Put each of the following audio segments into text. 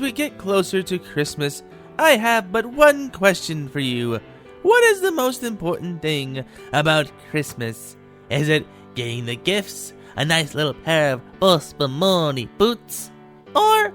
we get closer to Christmas, I have but one question for you. What is the most important thing about Christmas? Is it getting the gifts, a nice little pair of Spumoni boots? Or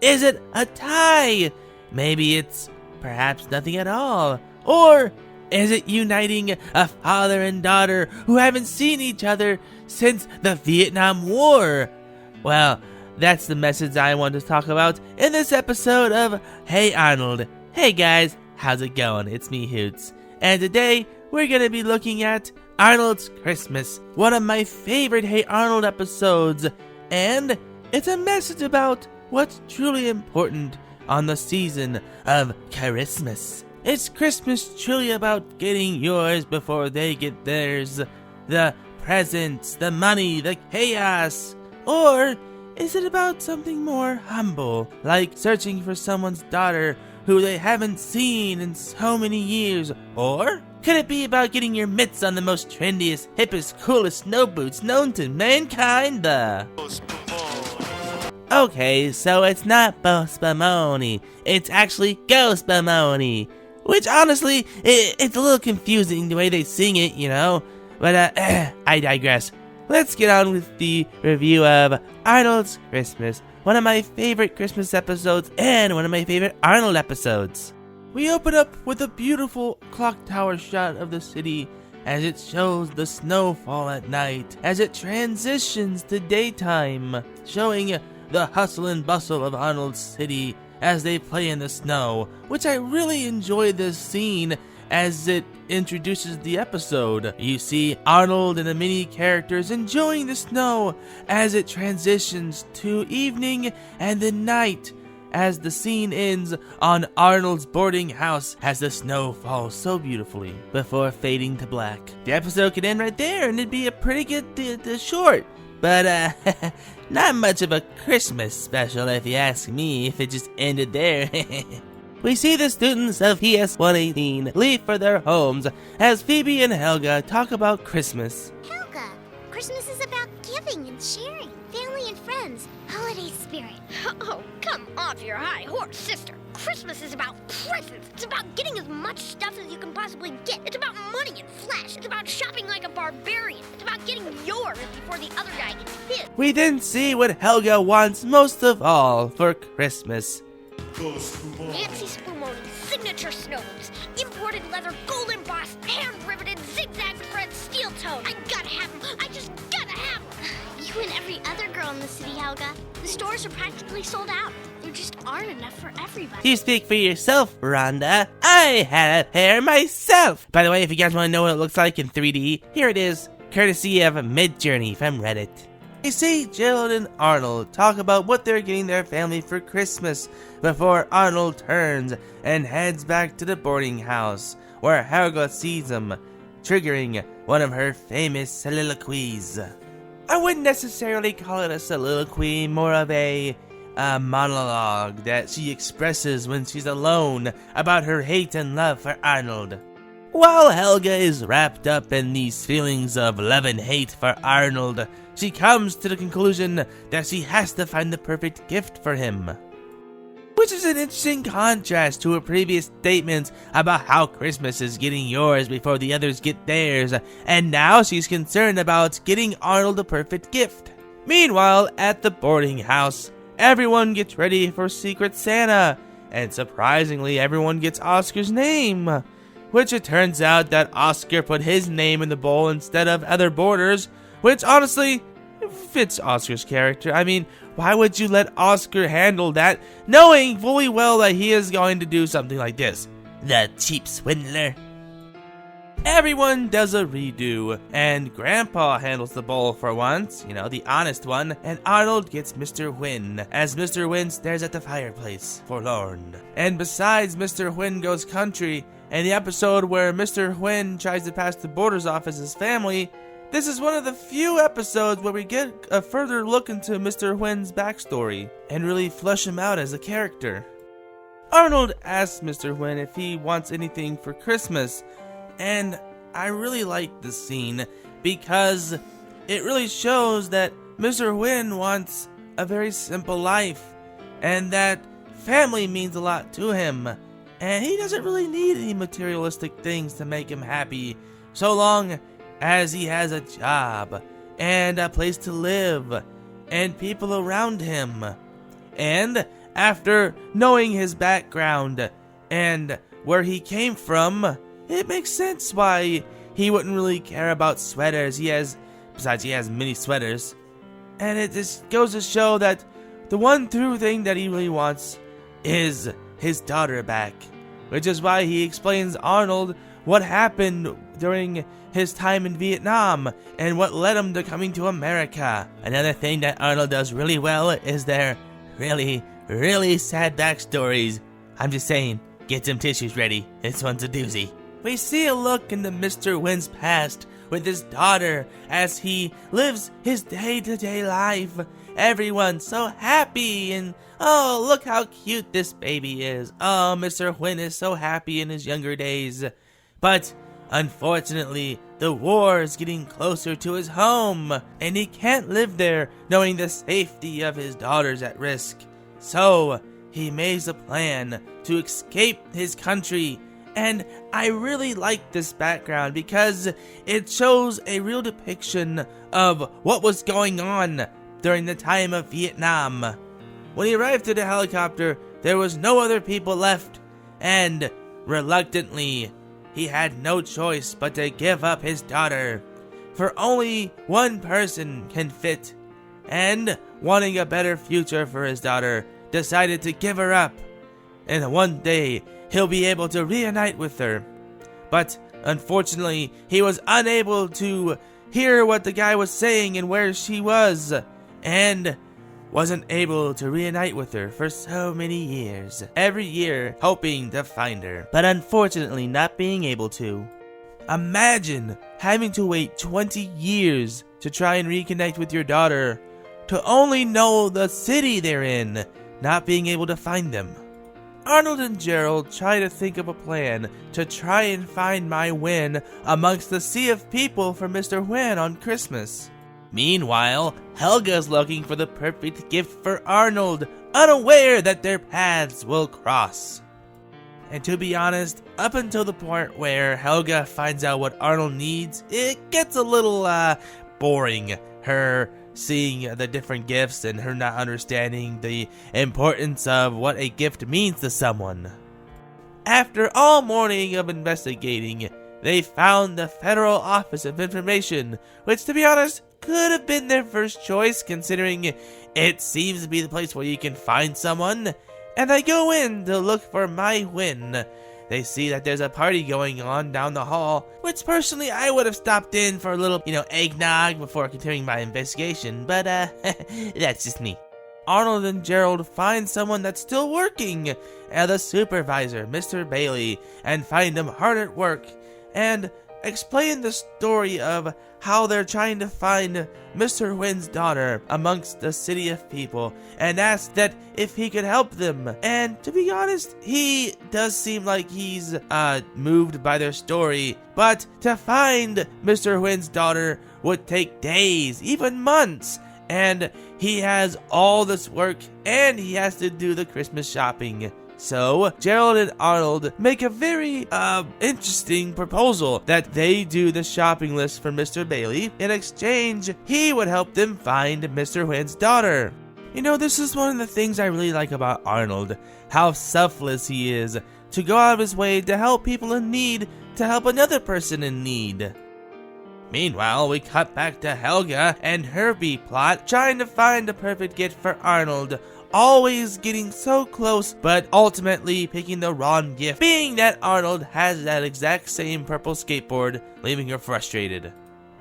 is it a tie? Maybe it's perhaps nothing at all. Or is it uniting a father and daughter who haven't seen each other since the Vietnam War? Well, that's the message I want to talk about in this episode of Hey Arnold. Hey guys, how's it going? It's me, Hoots. And today, we're going to be looking at Arnold's Christmas, one of my favorite Hey Arnold episodes. And it's a message about what's truly important on the season of Christmas. Is Christmas truly about getting yours before they get theirs? The presents, the money, the chaos? Or is it about something more humble, like searching for someone's daughter who they haven't seen in so many years? Or could it be about getting your mitts on the most trendiest, hippest, coolest snow boots known to mankind? Okay, so it's not Spumoni, it's actually Spumoni. Which honestly, it's a little confusing the way they sing it, you know? But I digress. Let's get on with the review of Arnold's Christmas, one of my favorite Christmas episodes and one of my favorite Arnold episodes. We open up with a beautiful clock tower shot of the city as it shows the snowfall at night, as it transitions to daytime, showing the hustle and bustle of Arnold's city as they play in the snow, which I really enjoy this scene as it introduces the episode. You see Arnold and the mini characters enjoying the snow as it transitions to evening and the night as the scene ends on Arnold's boarding house as the snow falls so beautifully before fading to black. The episode could end right there and it'd be a pretty good short, but not much of a Christmas special if you ask me if it just ended there. We see the students of PS 118 leave for their homes as Phoebe and Helga talk about Christmas. Helga, Christmas is about giving and sharing, family and friends, holiday spirit. Oh, come off your high horse, sister. Christmas is about presents. It's about getting as much stuff as you can possibly get. It's about money and flash. It's about shopping like a barbarian. It's about getting yours before the other guy gets his. We then see what Helga wants most of all for Christmas. Nancy Spumoni signature snow boots, imported leather, gold embossed, hand riveted, zigzag thread, steel toed. I gotta have them. I just gotta have them. You and every other girl in the city, Helga. The stores are practically sold out. There just aren't enough for everybody. You speak for yourself, Rhonda. I had a pair myself. By the way, if you guys want to know what it looks like in 3D, here it is, courtesy of Midjourney from Reddit. We see Jill and Arnold talk about what they're getting their family for Christmas before Arnold turns and heads back to the boarding house, where Helga sees him, triggering one of her famous soliloquies. I wouldn't necessarily call it a soliloquy, more of a monologue that she expresses when she's alone about her hate and love for Arnold. While Helga is wrapped up in these feelings of love and hate for Arnold, she comes to the conclusion that she has to find the perfect gift for him. Which is an interesting contrast to her previous statements about how Christmas is getting yours before the others get theirs, and now she's concerned about getting Arnold the perfect gift. Meanwhile, at the boarding house, everyone gets ready for Secret Santa, and surprisingly everyone gets Oscar's name. Which it turns out that Oscar put his name in the bowl instead of other boarders, which honestly fits Oscar's character. I mean, why would you let Oscar handle that, knowing fully well that he is going to do something like this? The cheap swindler. Everyone does a redo, and Grandpa handles the bowl for once, you know, the honest one, and Arnold gets Mr. Hyunh, as Mr. Hyunh stares at the fireplace, forlorn. And besides Mr. Hyunh Goes Country, and the episode where Mr. Hyunh tries to pass the borders off as his family, this is one of the few episodes where we get a further look into Mr. Hyunh's backstory, and really flesh him out as a character. Arnold asks Mr. Hyunh if he wants anything for Christmas, and I really like this scene because it really shows that Mr. Hyunh wants a very simple life, and that family means a lot to him, and he doesn't really need any materialistic things to make him happy, so long as he has a job and a place to live and people around him. And after knowing his background and where he came from, it makes sense why he wouldn't really care about sweaters. Besides, he has many sweaters. And it just goes to show that the one true thing that he really wants is his daughter back. Which is why he explains Arnold what happened during his time in Vietnam and what led him to coming to America. Another thing that Arnold does really well is their really, really sad backstories. I'm just saying, get some tissues ready. This one's a doozy. We see a look into Mr. Hyunh's past with his daughter as he lives his day-to-day life. Everyone's so happy and, oh, look how cute this baby is. Oh, Mr. Hyunh is so happy in his younger days. But unfortunately, the war is getting closer to his home, and he can't live there knowing the safety of his daughter's at risk. So he makes a plan to escape his country. And I really like this background because it shows a real depiction of what was going on during the time of Vietnam. When he arrived to the helicopter, there was no other people left, and reluctantly, he had no choice but to give up his daughter. For only one person can fit, and wanting a better future for his daughter, decided to give her up. And one day, he'll be able to reunite with her. But unfortunately, he was unable to hear what the guy was saying and where she was, and wasn't able to reunite with her for so many years. Every year, hoping to find her, but unfortunately not being able to. Imagine having to wait 20 years to try and reconnect with your daughter, to only know the city they're in, not being able to find them. Arnold and Gerald try to think of a plan to try and find my Hyunh amongst the sea of people for Mr. Hyunh on Christmas. Meanwhile, Helga's looking for the perfect gift for Arnold, unaware that their paths will cross. And to be honest, up until the point where Helga finds out what Arnold needs, it gets a little boring. Her seeing the different gifts and her not understanding the importance of what a gift means to someone. After all morning of investigating, they found the Federal Office of Information, which, to be honest, could have been their first choice considering it seems to be the place where you can find someone. And they go in to look for my Hyunh. They see that there's a party going on down the hall, which personally I would have stopped in for a little, eggnog before continuing my investigation, but that's just me. Arnold and Gerald find someone that's still working, the supervisor, Mr. Bailey, and find him hard at work, and explain the story of how they're trying to find Mr. Hyunh's daughter amongst the city of people, and ask that if he could help them. And to be honest, he does seem like he's moved by their story, but to find Mr. Hyunh's daughter would take days, even months, and he has all this work, and he has to do the Christmas shopping. So, Gerald and Arnold make a very, interesting proposal that they do the shopping list for Mr. Bailey. In exchange, he would help them find Mr. Hyunh's daughter. This is one of the things I really like about Arnold, how selfless he is, to go out of his way to help people in need, to help another person in need. Meanwhile, we cut back to Helga and her B-plot, trying to find the perfect gift for Arnold, always getting so close, but ultimately picking the wrong gift, being that Arnold has that exact same purple skateboard, leaving her frustrated.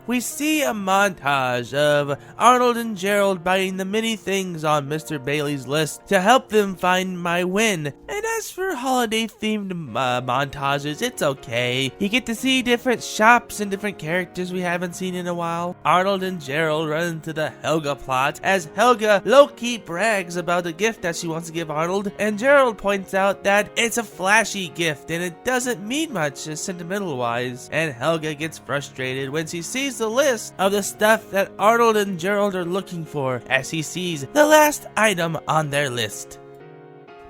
We see a montage of Arnold and Gerald buying the many things on Mr. Bailey's list to help them find my Hyunh. And as for holiday-themed montages, it's okay. You get to see different shops and different characters we haven't seen in a while. Arnold and Gerald run into the Helga plot as Helga low-key brags about the gift that she wants to give Arnold, and Gerald points out that it's a flashy gift and it doesn't mean much sentimental-wise. And Helga gets frustrated when she sees the list of the stuff that Arnold and Gerald are looking for as he sees the last item on their list.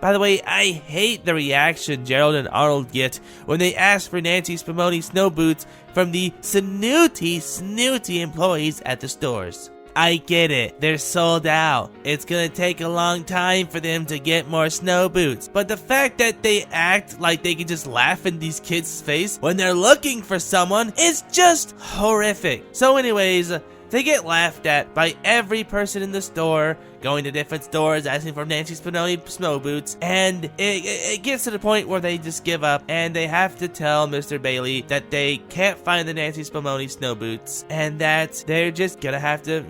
By the way, I hate the reaction Gerald and Arnold get when they ask for Nancy Spumoni snow boots from the snooty employees at the stores. I get it, they're sold out. It's gonna take a long time for them to get more snow boots. But the fact that they act like they can just laugh in these kids' face when they're looking for someone is just horrific. So anyways, they get laughed at by every person in the store, going to different stores asking for Nancy Spumoni snow boots, and it gets to the point where they just give up and they have to tell Mr. Bailey that they can't find the Nancy Spumoni snow boots and that they're just gonna have to,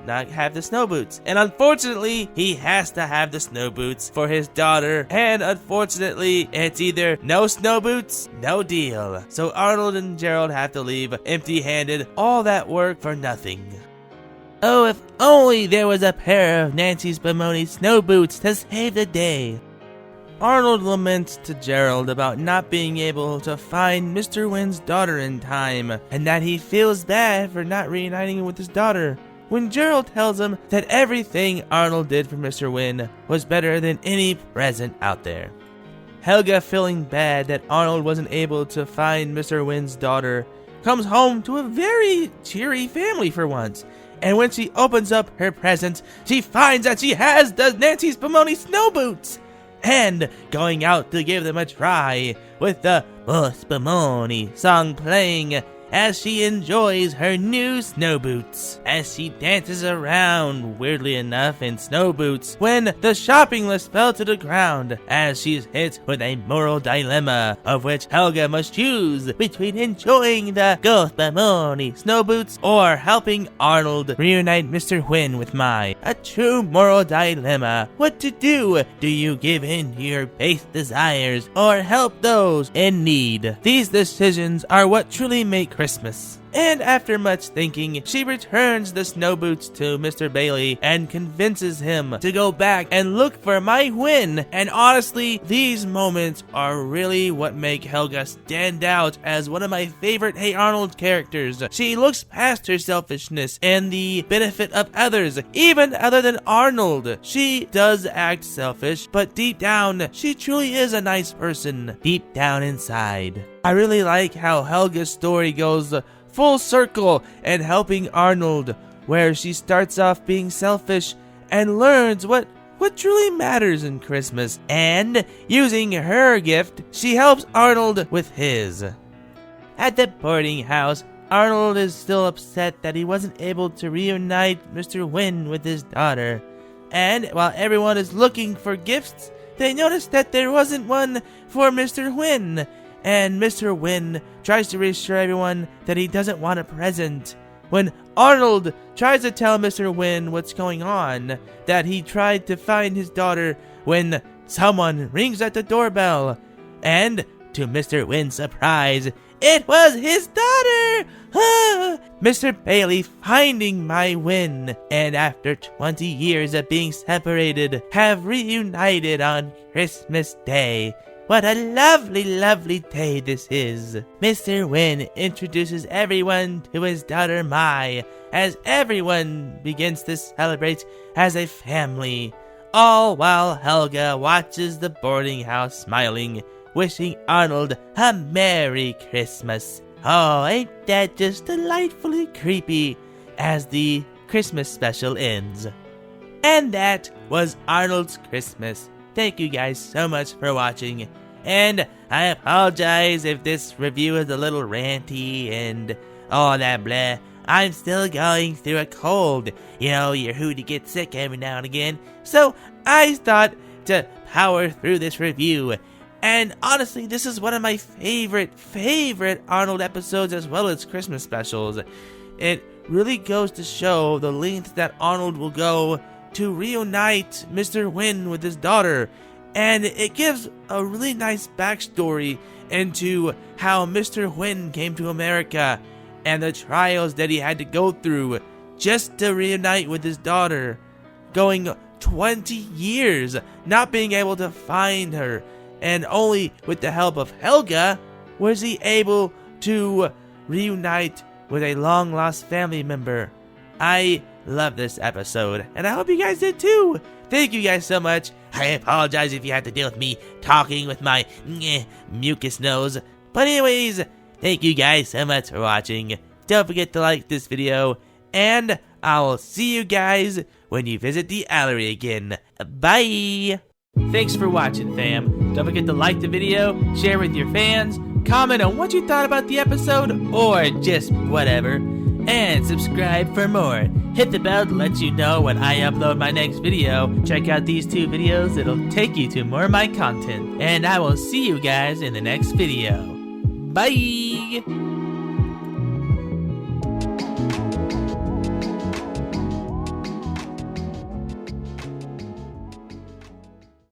not have the snow boots. And unfortunately, he has to have the snow boots for his daughter, and unfortunately, it's either no snow boots, no deal. So Arnold and Gerald have to leave empty-handed, all that work for nothing. Oh, if only there was a pair of Nancy Spumoni snow boots to save the day. Arnold laments to Gerald about not being able to find Mr. Hyunh's daughter in time, and that he feels bad for not reuniting with his daughter, when Gerald tells him that everything Arnold did for Mr. Hyunh was better than any present out there. Helga, feeling bad that Arnold wasn't able to find Mr. Hyunh's daughter, comes home to a very cheery family for once. And when she opens up her presents, she finds that she has the Nancy Spumoni snow boots! And going out to give them a try, with the Oh Spumoni song playing, as she enjoys her new snow boots, as she dances around, weirdly enough, in snow boots, when the shopping list fell to the ground, as she's hit with a moral dilemma, of which Helga must choose between enjoying the Go Spumoni snow boots or helping Arnold reunite Mr. Hyunh with Mai. A true moral dilemma. What to do? Do you give in to your base desires or help those in need? These decisions are what truly make Christmas. And after much thinking, she returns the snow boots to Mr. Bailey and convinces him to go back and look for my Hyunh. And honestly, these moments are really what make Helga stand out as one of my favorite Hey Arnold characters. She looks past her selfishness and the benefit of others, even other than Arnold. She does act selfish, but deep down, she truly is a nice person, deep down inside. I really like how Helga's story goes full circle and helping Arnold, where she starts off being selfish and learns what truly matters in Christmas, and using her gift, she helps Arnold with his. At the boarding house, Arnold is still upset that he wasn't able to reunite Mr. Hyunh with his daughter, and while everyone is looking for gifts, they notice that there wasn't one for Mr. Hyunh. And Mr. Hyunh tries to reassure everyone that he doesn't want a present. When Arnold tries to tell Mr. Hyunh what's going on, that he tried to find his daughter when someone rings at the doorbell. And, to Mr. Hyuhn's surprise, it was his daughter! Mr. Bailey finding my Hyunh, and after 20 years of being separated, have reunited on Christmas Day. What a lovely, lovely day this is. Mr. Hyunh introduces everyone to his daughter Mai, as everyone begins to celebrate as a family, all while Helga watches the boarding house smiling, wishing Arnold a Merry Christmas. Oh, ain't that just delightfully creepy, as the Christmas special ends. And that was Arnold's Christmas. Thank you guys so much for watching, and I apologize if this review is a little ranty and all that blah. I'm still going through a cold. You know, your Hootie gets sick every now and again, so I thought to power through this review. And honestly, this is one of my favorite Arnold episodes as well as Christmas specials. It really goes to show the length that Arnold will go to reunite Mr. Hyunh with his daughter. And it gives a really nice backstory into how Mr. Hyunh came to America and the trials that he had to go through just to reunite with his daughter. Going 20 years not being able to find her, and only with the help of Helga was he able to reunite with a long-lost family member. I love this episode, and I hope you guys did too. thank you guys so much. I apologize if you have to deal with me talking with my mucus nose. But anyways, thank you guys so much for watching. Don't forget to like this video, and I will see you guys when you visit the Allery again. Bye! Thanks for watching, fam. Don't forget to like the video, share with your fans, comment on what you thought about the episode, or just whatever, and subscribe for more. Hit the bell to let you know when I upload my next video. Check out these 2 videos, it'll take you to more of my content. And I will see you guys in the next video. Bye!